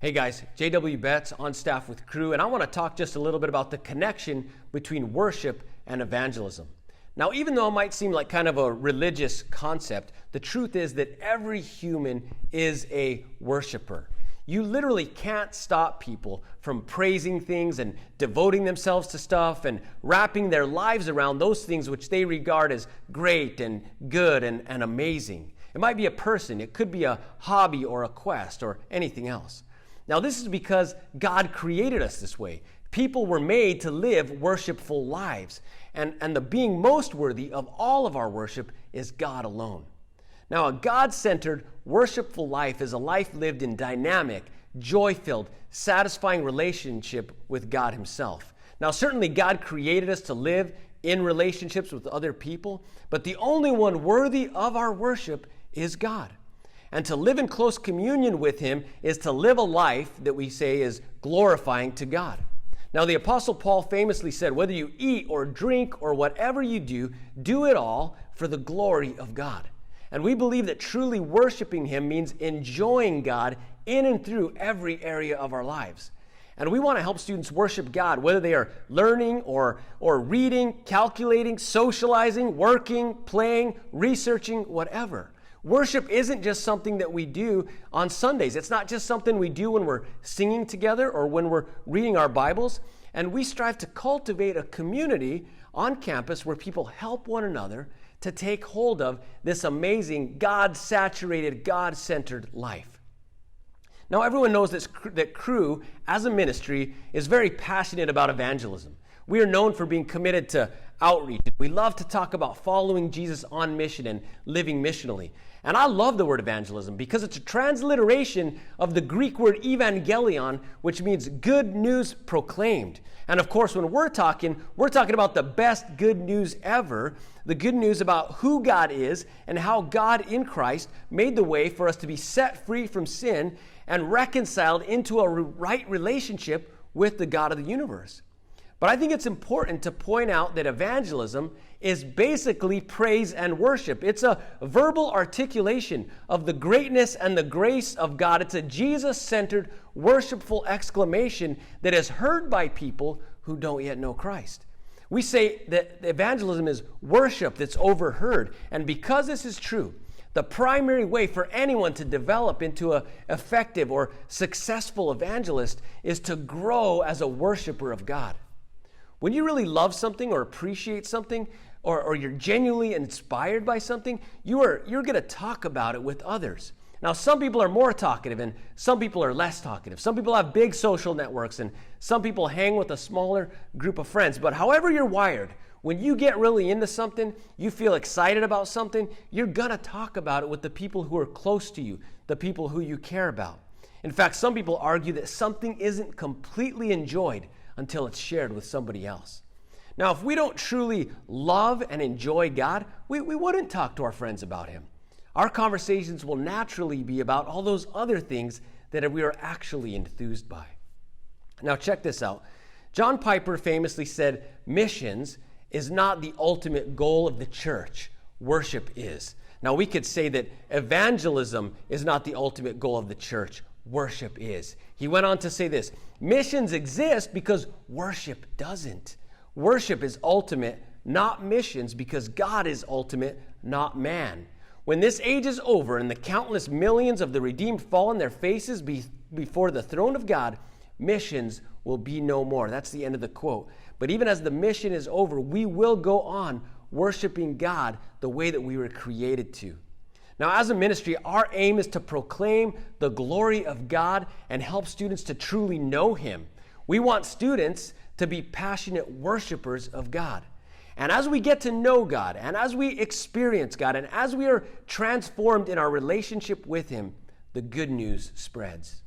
Hey guys, J.W. Betts on staff with Cru, and I want to talk just a little bit about the connection between worship and evangelism. Now, even though it might seem like kind of a religious concept, the truth is that every human is a worshiper. You literally can't stop people from praising things and devoting themselves to stuff and wrapping their lives around those things which they regard as great and good and amazing. It might be a person, it could be a hobby or a quest or anything else. Now, this is because God created us this way. People were made to live worshipful lives, and the being most worthy of all of our worship is God alone. Now, a God-centered, worshipful life is a life lived in dynamic, joy-filled, satisfying relationship with God Himself. Now, certainly God created us to live in relationships with other people, but the only one worthy of our worship is God. And to live in close communion with Him is to live a life that we say is glorifying to God. Now, the Apostle Paul famously said, whether you eat or drink or whatever you do it all for the glory of God. And we believe that truly worshiping Him means enjoying God in and through every area of our lives. And we want to help students worship God, whether they are learning or reading, calculating, socializing, working, playing, researching, whatever. Worship isn't just something that we do on Sundays. It's not just something we do when we're singing together or when we're reading our Bibles. And we strive to cultivate a community on campus where people help one another to take hold of this amazing God-saturated, God-centered life. Now, everyone knows that Cru, as a ministry, is very passionate about evangelism. We are known for being committed to outreach. We love to talk about following Jesus on mission and living missionally. And I love the word evangelism because it's a transliteration of the Greek word evangelion, which means good news proclaimed. And of course, when we're talking about the best good news ever, the good news about who God is and how God in Christ made the way for us to be set free from sin and reconciled into a right relationship with the God of the universe. But I think it's important to point out that evangelism is basically praise and worship. It's a verbal articulation of the greatness and the grace of God. It's a Jesus-centered, worshipful exclamation that is heard by people who don't yet know Christ. We say that evangelism is worship that's overheard. And because this is true, the primary way for anyone to develop into an effective or successful evangelist is to grow as a worshiper of God. When you really love something or appreciate something, or you're genuinely inspired by something, you're going to talk about it with others. Now, some people are more talkative and some people are less talkative. Some people have big social networks and some people hang with a smaller group of friends. But however you're wired, when you get really into something, you feel excited about something, you're going to talk about it with the people who are close to you, the people who you care about. In fact, some people argue that something isn't completely enjoyed until it's shared with somebody else. Now, if we don't truly love and enjoy God, we wouldn't talk to our friends about Him. Our conversations will naturally be about all those other things that we are actually enthused by. Now, check this out. John Piper famously said, missions is not the ultimate goal of the church. Worship is. Now, we could say that evangelism is not the ultimate goal of the church. Worship is. He went on to say this, missions exist because worship doesn't. Worship is ultimate, not missions, because God is ultimate, not man. When this age is over and the countless millions of the redeemed fall on their faces before the throne of God, missions will be no more. That's the end of the quote. But even as the mission is over, we will go on worshiping God the way that we were created to. Now, as a ministry, our aim is to proclaim the glory of God and help students to truly know Him. We want students to be passionate worshipers of God. And as we get to know God, and as we experience God, and as we are transformed in our relationship with Him, the good news spreads.